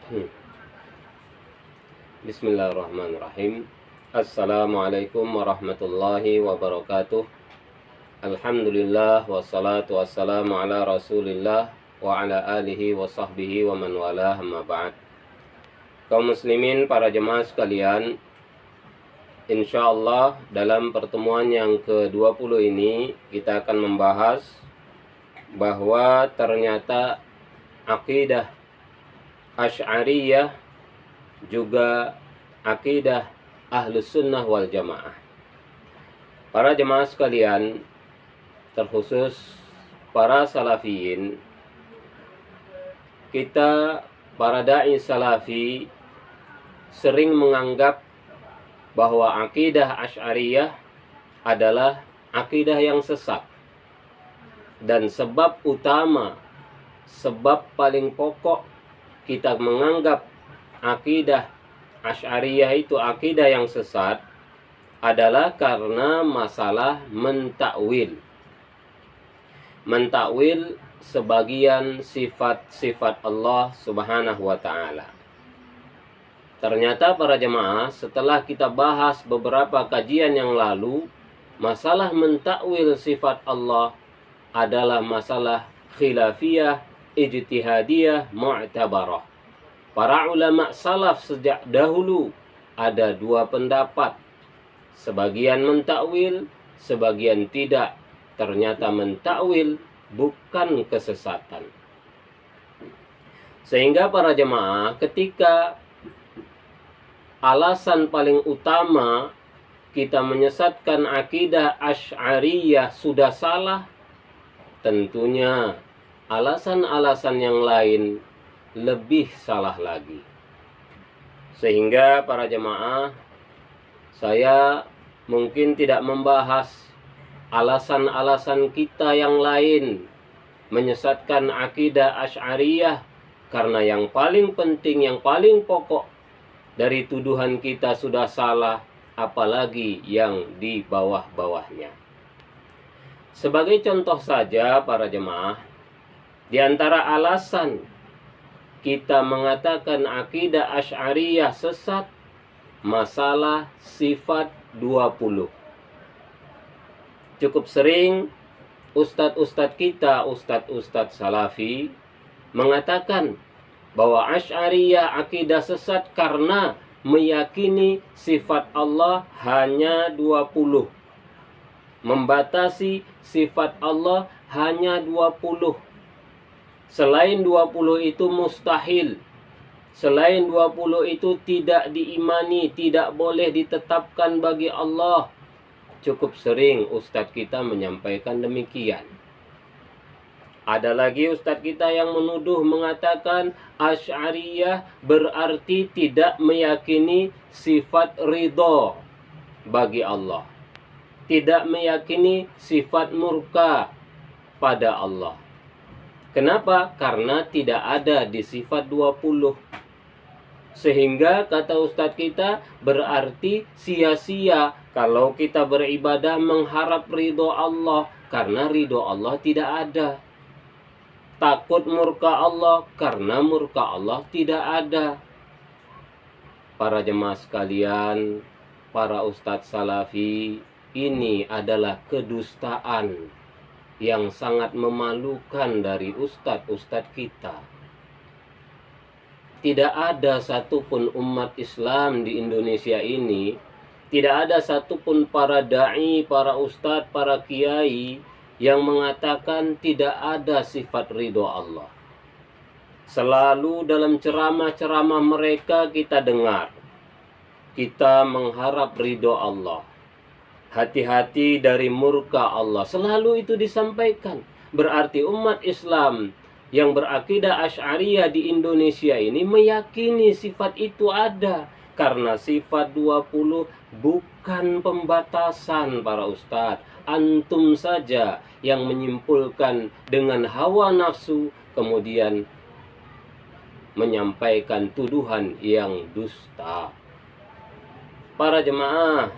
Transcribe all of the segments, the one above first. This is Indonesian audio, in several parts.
Hmm. Bismillahirrahmanirrahim. Assalamualaikum warahmatullahi wabarakatuh. Alhamdulillah wassalatu wassalamu ala Rasulillah wa ala alihi wa sahbihi wa man walah, amma ba'd. Kaum muslimin, para jemaah sekalian, insyaallah dalam pertemuan yang ke-20 ini kita akan membahas bahwa ternyata akidah Asy'ariyah juga akidah Ahlus Sunnah wal Jamaah. Para jemaah sekalian, terkhusus para salafiyin, kita para dai salafi sering menganggap bahwa akidah Asy'ariyah adalah akidah yang sesat. Dan sebab utama, sebab paling pokok kita menganggap akidah Asy'ariyah itu akidah yang sesat adalah karena masalah mentakwil. Mentakwil sebagian sifat-sifat Allah Subhanahu wa ta'ala. Ternyata para jemaah, setelah kita bahas beberapa kajian yang lalu, masalah mentakwil sifat Allah adalah masalah khilafiyah, ijtihadiyah, mu'tabarah. Para ulama salaf sejak dahulu ada dua pendapat. Sebagian mentakwil, sebagian tidak. Ternyata mentakwil bukan kesesatan. Sehingga para jemaah, ketika alasan paling utama kita menyesatkan akidah Asy'ariyah sudah salah, tentunya alasan-alasan yang lain lebih salah lagi. Sehingga para jemaah, saya mungkin tidak membahas alasan-alasan kita yang lain menyesatkan akidah Asy'ariyah, karena yang paling penting, yang paling pokok dari tuduhan kita sudah salah, apalagi yang di bawah-bawahnya. Sebagai contoh saja para jemaah, di antara alasan kita mengatakan akidah Asy'ariyah sesat, masalah sifat 20. Cukup sering ustadz-ustadz kita, ustadz-ustadz salafi, mengatakan bahwa Asy'ariyah akidah sesat karena meyakini sifat Allah hanya 20. Membatasi sifat Allah hanya 20. Selain 20 itu mustahil. Selain 20 itu tidak diimani, tidak boleh ditetapkan bagi Allah. Cukup sering ustadz kita menyampaikan demikian. Ada lagi ustadz kita yang menuduh mengatakan Asy'ariyah berarti tidak meyakini sifat ridho bagi Allah. Tidak meyakini sifat murka pada Allah. Kenapa? Karena tidak ada di sifat 20. Sehingga kata ustadz kita, berarti sia-sia kalau kita beribadah mengharap ridho Allah, karena ridho Allah tidak ada. Takut murka Allah karena murka Allah tidak ada. Para jemaah sekalian, para ustadz salafi, ini adalah kedustaan yang sangat memalukan dari ustadz-ustadz kita. Tidak ada satupun umat Islam di Indonesia ini, tidak ada satupun para da'i, para ustadz, para kiai yang mengatakan tidak ada sifat ridho Allah. Selalu dalam ceramah-ceramah mereka kita dengar, kita mengharap ridho Allah. Hati-hati dari murka Allah. Selalu itu disampaikan. Berarti umat Islam yang berakidah Asy'ariyah di Indonesia ini meyakini sifat itu ada. Karena sifat 20 bukan pembatasan para ustadz. Antum saja yang menyimpulkan dengan hawa nafsu, kemudian menyampaikan tuduhan yang dusta. Para jemaah,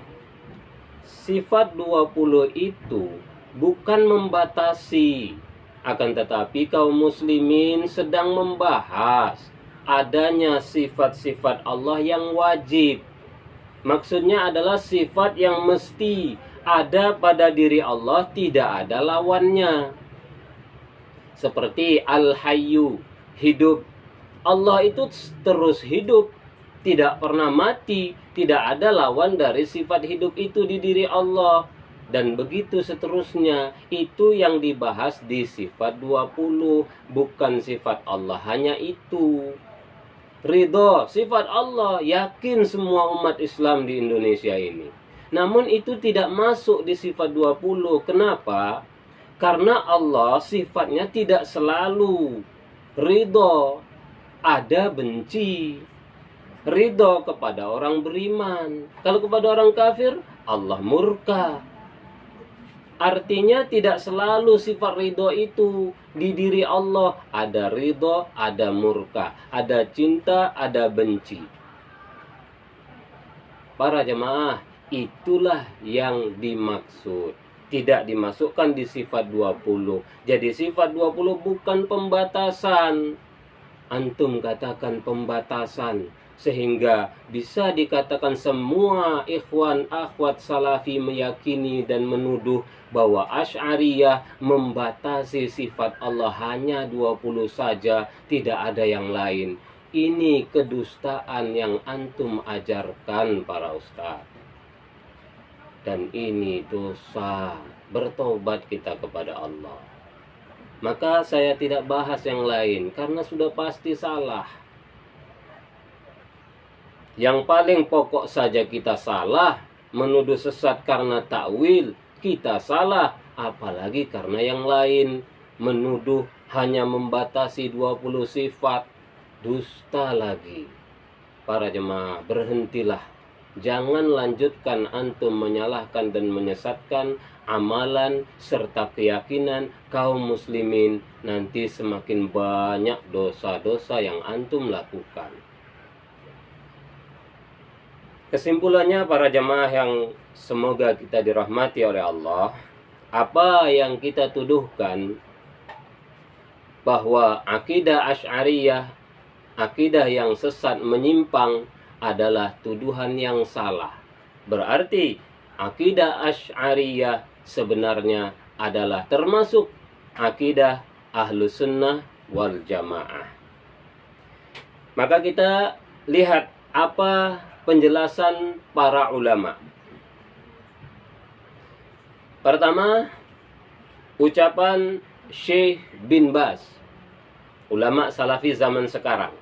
sifat 20 itu bukan membatasi, akan tetapi kaum muslimin sedang membahas adanya sifat-sifat Allah yang wajib. Maksudnya adalah sifat yang mesti ada pada diri Allah, tidak ada lawannya. Seperti Al-Hayyu, hidup. Allah itu terus hidup, tidak pernah mati, tidak ada lawan dari sifat hidup itu di diri Allah. Dan begitu seterusnya, itu yang dibahas di sifat 20, bukan sifat Allah hanya itu. Ridho, sifat Allah, yakin semua umat Islam di Indonesia ini. Namun itu tidak masuk di sifat 20. Kenapa? Karena Allah sifatnya tidak selalu ridho, ada benci. Ridho kepada orang beriman. Kalau kepada orang kafir, Allah murka. Artinya tidak selalu sifat ridho itu di diri Allah. Ada ridho, ada murka, ada cinta, ada benci. Para jemaah, itulah yang dimaksud. Tidak dimasukkan di sifat 20. Jadi sifat 20 bukan pembatasan. Antum katakan pembatasan, sehingga bisa dikatakan semua ikhwan akhwat salafi meyakini dan menuduh bahwa Asy'ariyah membatasi sifat Allah hanya 20 saja, tidak ada yang lain. Ini kedustaan yang antum ajarkan para ustaz. Dan ini dosa. Bertobat kita kepada Allah. Maka saya tidak bahas yang lain karena sudah pasti salah. Yang paling pokok saja kita salah, menuduh sesat karena takwil, kita salah, apalagi karena yang lain. Menuduh hanya membatasi 20 sifat, dusta lagi. Para jemaah, berhentilah. Jangan lanjutkan antum menyalahkan dan menyesatkan amalan serta keyakinan kaum muslimin. Nanti semakin banyak dosa-dosa yang antum lakukan. Kesimpulannya para jemaah yang semoga kita dirahmati oleh Allah, apa yang kita tuduhkan bahwa akidah Asy'ariyah, akidah yang sesat menyimpang adalah tuduhan yang salah. Berarti akidah Asy'ariyah sebenarnya adalah termasuk akidah Ahlus Sunnah wal Jamaah. Maka kita lihat apa penjelasan para ulama. Pertama, ucapan Syekh bin Baz, ulama salafi zaman sekarang.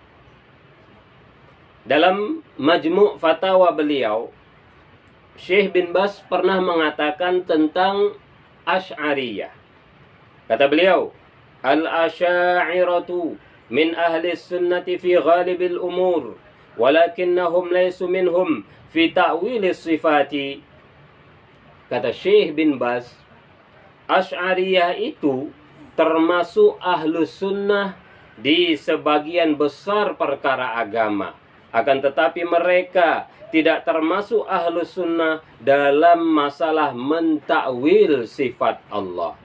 Dalam majmu' fatwa beliau, Syekh bin Baz pernah mengatakan tentang Asy'ariyah. Kata beliau, Al-Asy'ariyatu min ahli sunnati fi ghalibil umur, walakinnahum laysu minhum fi ta'wilis sifati. Kata Syekh bin Baz, Asy'ariyah itu termasuk ahlus sunnah di sebagian besar perkara agama. Akan tetapi mereka tidak termasuk ahlus sunnah dalam masalah mentakwil sifat Allah.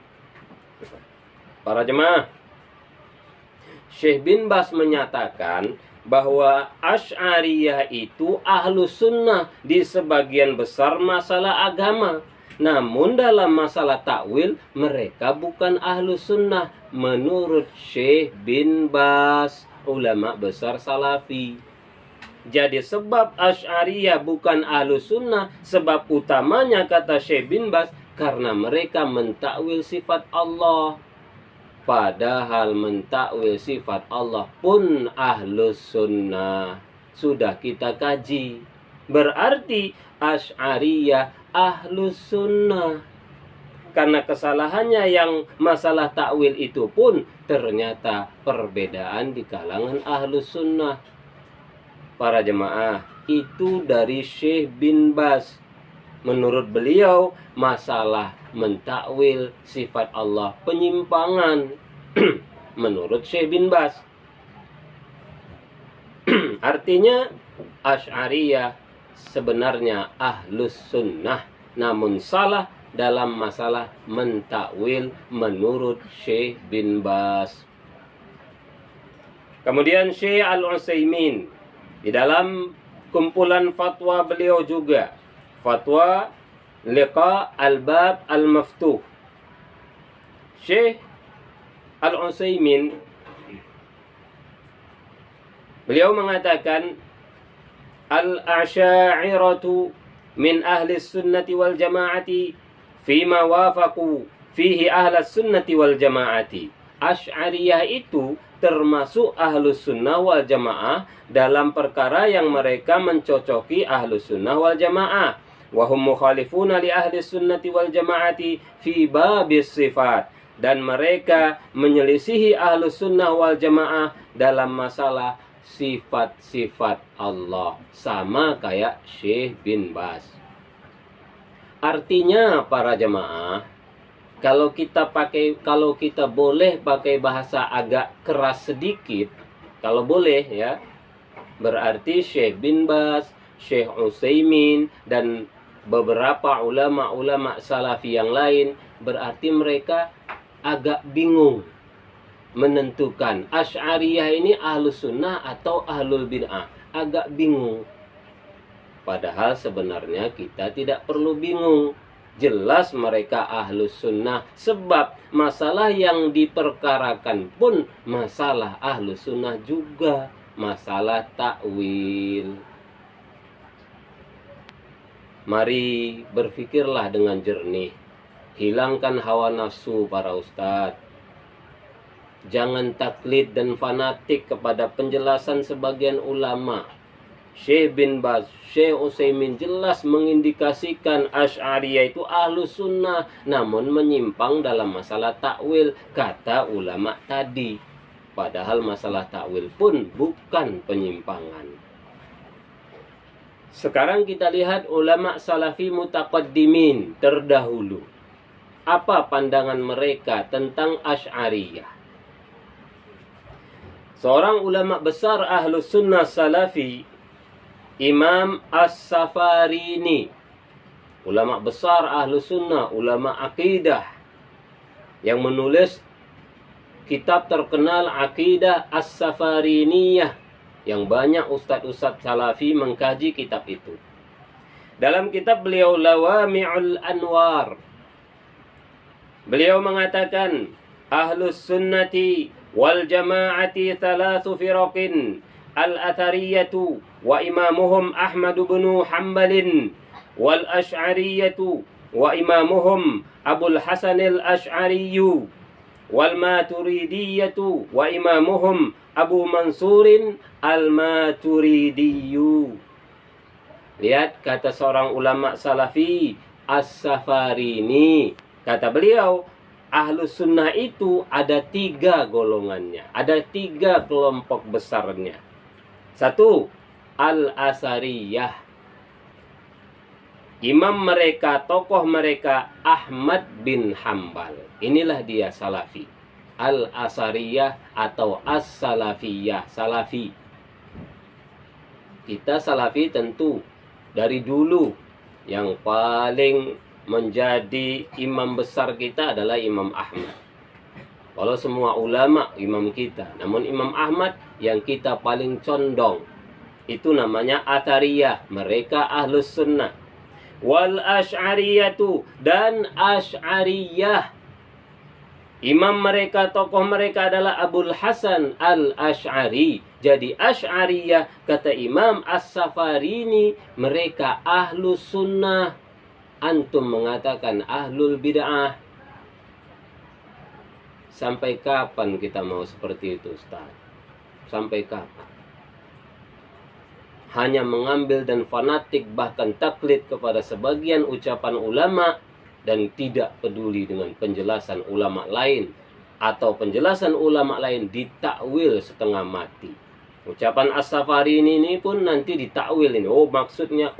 Para jemaah, Syekh bin Baz menyatakan bahwa Asy'ariyah itu ahlus sunnah di sebagian besar masalah agama. Namun dalam masalah takwil mereka bukan ahlus sunnah menurut Syekh bin Baz, ulama besar salafi. Jadi sebab Asy'ariyah bukan ahlus sunnah, sebab utamanya kata Syekh bin Baz, karena mereka mentakwil sifat Allah. Padahal mentakwil sifat Allah pun ahlus sunnah. Sudah kita kaji. Berarti Asy'ariyah ahlus sunnah. Karena kesalahannya yang masalah takwil itu pun ternyata perbedaan di kalangan ahlus sunnah. Para jemaah, itu dari Syekh bin Baz. Menurut beliau, masalah mentakwil sifat Allah penyimpangan. Menurut Syekh bin Baz. Artinya, Asy'ariyah sebenarnya ahlus sunnah, namun salah dalam masalah mentakwil menurut Syekh bin Baz. Kemudian Syekh Al-Utsaimin di dalam kumpulan fatwa beliau juga, fatwa Liqa Al-Bab Al-Maftuh. Syekh Al-Utsaimin beliau mengatakan al-asy'ariyatu min ahli sunnati wal jamaati fima wafaqu fihi ahli sunnati wal jamaati. Asy'ariyah itu termasuk ahlus sunnah wal jamaah dalam perkara yang mereka mencocoki ahlus sunnah wal jamaah. Wahum mukhalifuna li ahli sunnati wal jamaati fi babis sifat. Dan mereka menyelisihi ahlus sunnah wal jamaah dalam masalah sifat-sifat Allah. Sama kayak Syekh bin Baz. Artinya para jamaah, kalau kita boleh pakai bahasa agak keras sedikit, kalau boleh ya, berarti Syekh bin Baz, Syekh Utsaimin dan beberapa ulama-ulama salafi yang lain, berarti mereka agak bingung menentukan Asy'ariyah ini ahlus sunnah atau ahlul bid'ah, agak bingung. Padahal sebenarnya kita tidak perlu bingung. Jelas mereka ahlus sunnah, sebab masalah yang diperkarakan pun masalah ahlus sunnah juga, masalah takwil. Mari berfikirlah dengan jernih, hilangkan hawa nafsu para ustadz. Jangan taklid dan fanatik kepada penjelasan sebagian ulama. Syekh bin Baz, Syekh Utsaimin jelas mengindikasikan Asy'ariyah itu ahlus sunnah, namun menyimpang dalam masalah takwil, kata ulama tadi. Padahal masalah takwil pun bukan penyimpangan. Sekarang kita lihat ulama salafi mutaqaddimin terdahulu. Apa pandangan mereka tentang Asy'ariyah? Seorang ulama besar ahlus sunnah salafi, Imam As-Safarini, ulama besar ahlu sunnah, ulama akidah, yang menulis kitab terkenal Aqidah As-Safariniyah, yang banyak ustadz-ustadz salafi mengkaji kitab itu. Dalam kitab beliau Lawami'ul Anwar, beliau mengatakan ahlus sunnati wal jama'ati thalathu firaqin, al-athariyatu wa imamuhum Ahmad bin Hanbalin, wal asy'ariyatu wa imamuhum Abul Hasan al-Asy'ariyu, wal maturidiyatu wa imamuhum Abu Mansurin al-Maturidiyu. Lihat kata seorang ulama salafi, As-Safarini, kata beliau, ahlus sunnah itu ada 3 golongannya, ada 3 kelompok besarnya. 1, Al-Asariyah. Imam mereka, tokoh mereka Ahmad bin Hanbal. Inilah dia salafi. Al-Asariyah atau As-Salafiyah, salafi. Kita salafi tentu dari dulu yang paling menjadi imam besar kita adalah Imam Ahmad. Kalau semua ulama imam kita, namun Imam Ahmad yang kita paling condong, itu namanya Athariyah, mereka ahlus sunnah. Wal asy'ariyatu, dan asy'ariyah, imam mereka, tokoh mereka adalah Abul Hasan al-Asy'ari. Jadi asy'ariyah, kata Imam As-Safarini, mereka ahlus sunnah. Antum mengatakan ahlul bid'ah. Sampai kapan kita mau seperti itu, Ustaz? Sampai kapan? Hanya mengambil dan fanatik, bahkan taklid kepada sebagian ucapan ulama, dan tidak peduli dengan penjelasan ulama lain, atau penjelasan ulama lain ditakwil setengah mati. Ucapan As-Safarini ini pun nanti ditakwil ini. Oh maksudnya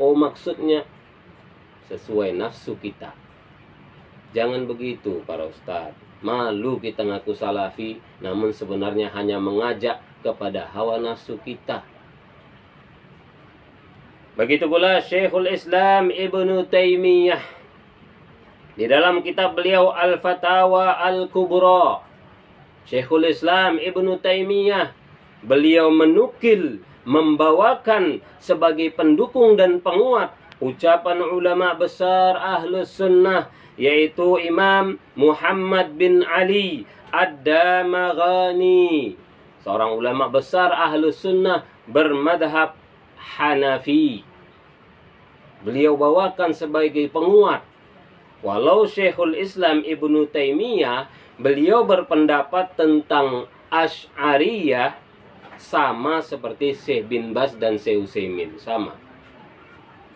sesuai nafsu kita. Jangan begitu para ustadz. Malu kita ngaku salafi, namun sebenarnya hanya mengajak kepada hawa nafsu kita. Begitu pula Syekhul Islam Ibnu Taimiyah di dalam kitab beliau Al-Fatawa Al-Kubra. Syekhul Islam Ibnu Taimiyah beliau menukil, membawakan sebagai pendukung dan penguat ucapan ulama besar Ahlus Sunnah, yaitu Imam Muhammad bin Ali Ad-Damaghani, seorang ulama besar Ahlus Sunnah bermadhab Hanafi. Beliau bawakan sebagai penguat. Walau Syekhul Islam Ibnu Taimiyah, beliau berpendapat tentang Asy'ariyah sama seperti Syekh bin Baz dan Syekh Utsaimin, sama.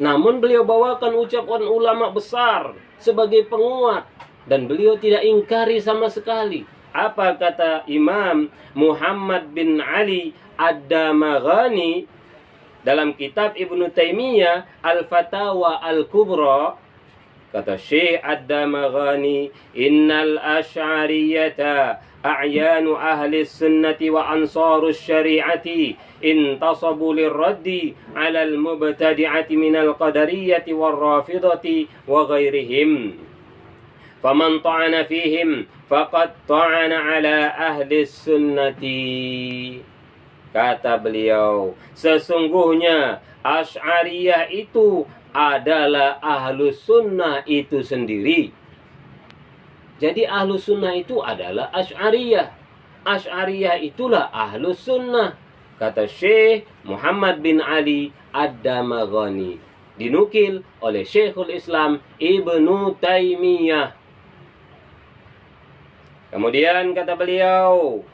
Namun beliau bawakan ucapan ulama besar sebagai penguat, dan beliau tidak ingkari sama sekali. Apa kata Imam Muhammad bin Ali Ad-Damaghani dalam kitab Ibnu Taimiyah Al-Fatawa Al-Kubra? Kata Syekh Ad-Damaghani, innal asy'ariyata a'yanu ahli sunnati wa ansarus syari'ati intasabu lirraddi 'ala al-mubtadi'ati minal qadariyati war rafidati wa ghairihim. Faman ta'ana fihim faqad ta'ana 'ala ahli sunnati. Kata beliau, sesungguhnya Asy'ariyah itu adalah Ahlus Sunnah itu sendiri. Jadi Ahlus Sunnah itu adalah Asy'ariyah. Asy'ariyah itulah Ahlus Sunnah. Kata Syekh Muhammad bin Ali Ad-Damaghani. Dinukil oleh Syekhul Islam Ibnu Taimiyah. Kemudian kata beliau,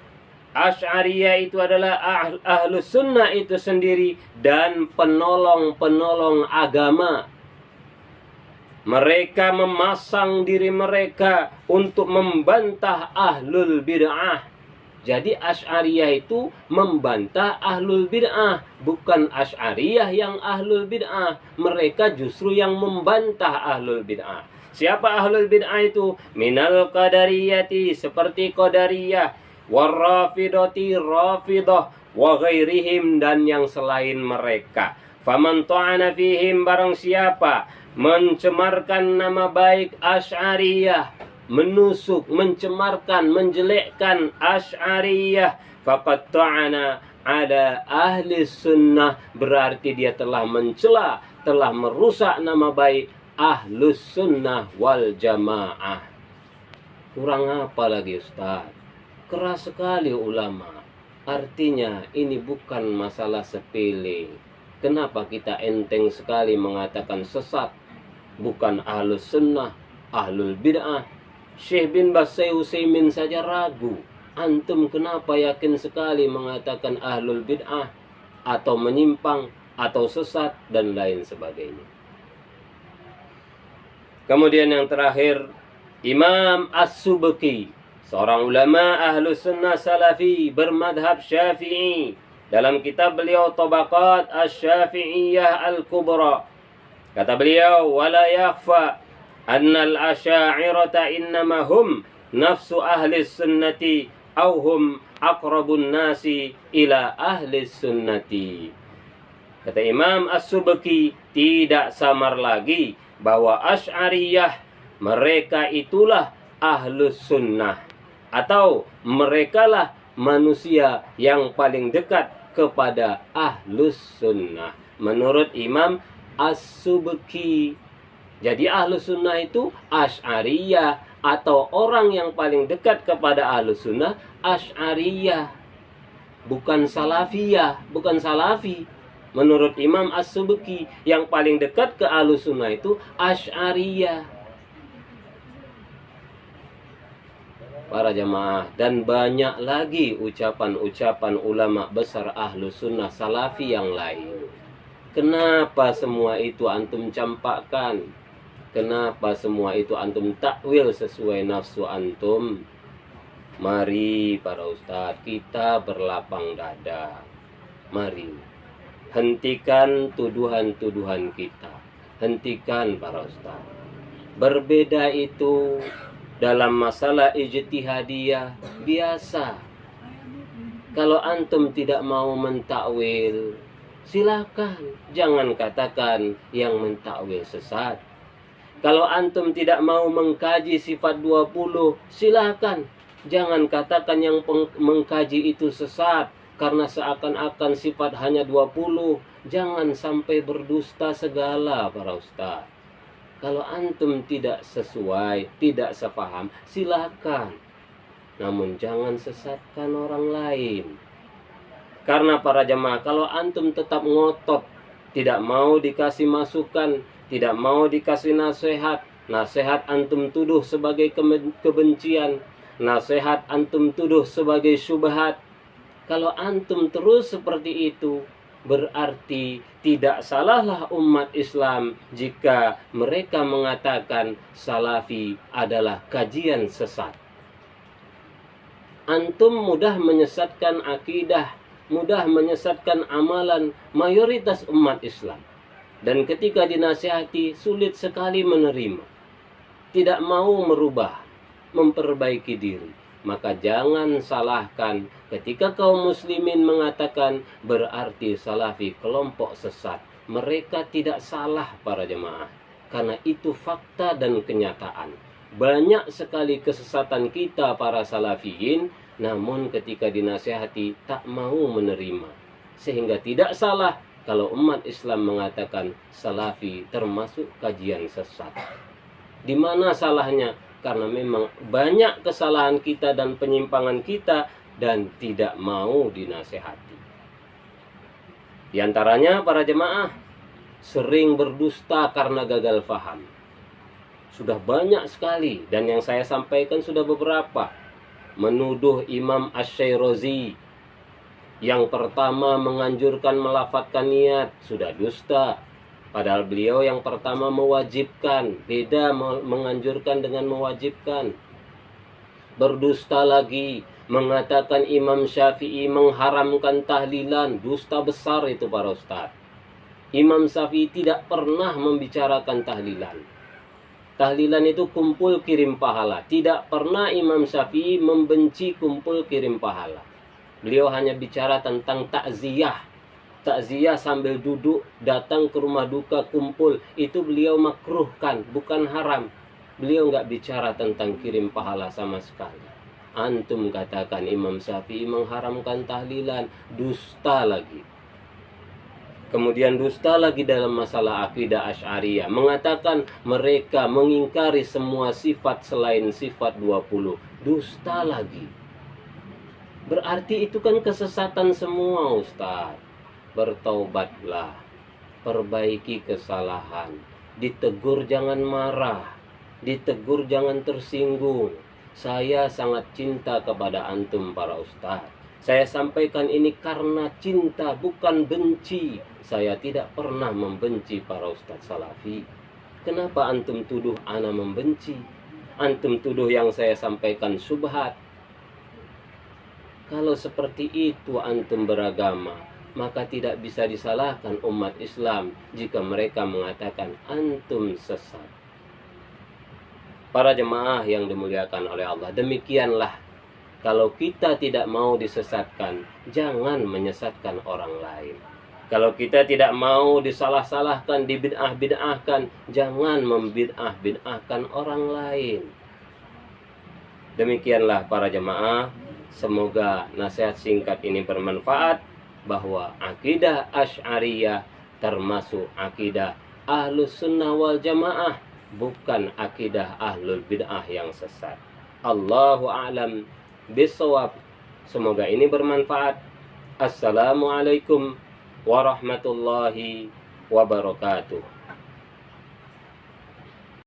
Asy'ariyah itu adalah Ahlus Sunnah itu sendiri dan penolong-penolong agama. Mereka memasang diri mereka untuk membantah Ahlul Bid'ah. Jadi Asy'ariyah itu membantah Ahlul Bid'ah, bukan Asy'ariyah yang Ahlul Bid'ah. Mereka justru yang membantah Ahlul Bid'ah. Siapa Ahlul Bid'ah itu? Minal Qadariyati, seperti Qadariyah, warrafidati, rafidah, wa ghairihim, dan yang selain mereka. Faman ta'ana fihim, barang siapa mencemarkan nama baik Asy'ariyah, menusuk, mencemarkan, menjelekkan Asy'ariyah, faqad ta'ana ala ahli sunnah, berarti dia telah mencela, telah merusak nama baik Ahlus Sunnah wal Jamaah. Kurang apa lagi Ustaz? Keras sekali ulama. Artinya ini bukan masalah sepele. Kenapa kita enteng sekali mengatakan sesat? Bukan Ahlus Sunnah, Ahlul Bid'ah. Syekh bin Baz, Syekh Utsaimin saja ragu. Antum kenapa yakin sekali mengatakan Ahlul Bid'ah atau menyimpang atau sesat dan lain sebagainya. Kemudian yang terakhir, Imam As-Subki, seorang ulama Ahlus Sunnah Salafi bermadhab Syafi'i. Dalam kitab beliau Tabaqat Asy-Syafi'iyah Al-Kubra, kata beliau, wala yakhfa annal asy'ariyata innama hum nafsu ahli sunnati aw hum aqrabun nasi ila ahli sunnati. Kata Imam As-Subki, tidak samar lagi bahwa Asy'ariyah mereka itulah Ahlus Sunnah, atau merekalah manusia yang paling dekat kepada Ahlus Sunnah menurut Imam As-Subki. Jadi Ahlus Sunnah itu Asy'ariyah, atau orang yang paling dekat kepada Ahlus Sunnah Asy'ariyah, bukan Salafiyah, bukan Salafi. Menurut Imam As-Subki, yang paling dekat ke Ahlus Sunnah itu Asy'ariyah. Para jamaah, dan banyak lagi ucapan-ucapan ulama besar Ahlus Sunnah Salafi yang lain. Kenapa semua itu antum campakkan? Kenapa semua itu antum takwil sesuai nafsu antum? Mari para ustadz, kita berlapang dada. Mari hentikan tuduhan-tuduhan kita. Hentikan para ustadz. Berbeda itu dalam masalah ijtihadiyah biasa. Kalau antum tidak mau mentakwil, silakan. Jangan katakan yang mentakwil sesat. Kalau antum tidak mau mengkaji sifat 20, silakan. Jangan katakan yang mengkaji itu sesat. karena seakan-akan sifat hanya 20. Jangan sampai berdusta segala para ustaz. Kalau antum tidak sesuai, tidak sepaham, silakan. Namun jangan sesatkan orang lain. Karena para jemaah, kalau antum tetap ngotot, tidak mau dikasih masukan, tidak mau dikasih nasihat, nasihat antum tuduh sebagai kebencian, nasihat antum tuduh sebagai syubhat. Kalau antum terus seperti itu, berarti tidak salahlah umat Islam jika mereka mengatakan salafi adalah kajian sesat. Antum mudah menyesatkan akidah, mudah menyesatkan amalan mayoritas umat Islam. Dan ketika dinasihati, sulit sekali menerima. Tidak mau merubah, memperbaiki diri. Maka jangan salahkan ketika kaum muslimin mengatakan berarti salafi kelompok sesat. Mereka tidak salah para jemaah. Karena itu fakta dan kenyataan. Banyak sekali kesesatan kita para salafiyin, namun ketika dinasihati tak mau menerima. Sehingga tidak salah kalau umat Islam mengatakan salafi termasuk kajian sesat. Di mana salahnya? Karena memang banyak kesalahan kita dan penyimpangan kita dan tidak mau dinasihati. Di antaranya para jemaah sering berdusta karena gagal faham. Sudah banyak sekali dan yang saya sampaikan sudah beberapa. Menuduh Imam Asy-Syairazi yang pertama menganjurkan melafadzkan niat sudah dusta. Padahal beliau yang pertama mewajibkan. Beda menganjurkan dengan mewajibkan. Berdusta lagi mengatakan Imam Syafi'i mengharamkan tahlilan. Dusta besar itu para ustaz. Imam Syafi'i tidak pernah membicarakan tahlilan. Tahlilan itu kumpul kirim pahala. Tidak pernah Imam Syafi'i membenci kumpul kirim pahala. Beliau hanya bicara tentang takziah. Takziah sambil duduk, datang ke rumah duka, kumpul. Itu beliau makruhkan, bukan haram. Beliau nggak bicara tentang kirim pahala sama sekali. Antum katakan Imam Syafi'i mengharamkan tahlilan. Dusta lagi. Kemudian dusta lagi dalam masalah akidah Asy'ariyah. Mengatakan mereka mengingkari semua sifat selain sifat 20. Dusta lagi. Berarti itu kan kesesatan semua Ustaz. Bertaubatlah. Perbaiki kesalahan. Ditegur jangan marah. Ditegur jangan tersinggung. Saya sangat cinta kepada antum para ustaz. Saya sampaikan ini karena cinta, bukan benci. Saya tidak pernah membenci para ustaz salafi. Kenapa antum tuduh ana membenci? Antum tuduh yang saya sampaikan syubhat. Kalau seperti itu antum beragama, maka tidak bisa disalahkan umat Islam jika mereka mengatakan antum sesat. Para jemaah yang dimuliakan oleh Allah, demikianlah kalau kita tidak mau disesatkan, jangan menyesatkan orang lain. Kalau kita tidak mau disalah-salahkan, dibid'ah-bid'ahkan, jangan membid'ah-bid'ahkan orang lain. Demikianlah para jemaah, semoga nasihat singkat ini bermanfaat, bahwa akidah Asy'ariyah termasuk akidah Ahlus Sunnah wal Jamaah, bukan akidah Ahlul Bid'ah yang sesat. Allahu a'lam bishawab. Semoga ini bermanfaat. Assalamualaikum warahmatullahi wabarakatuh.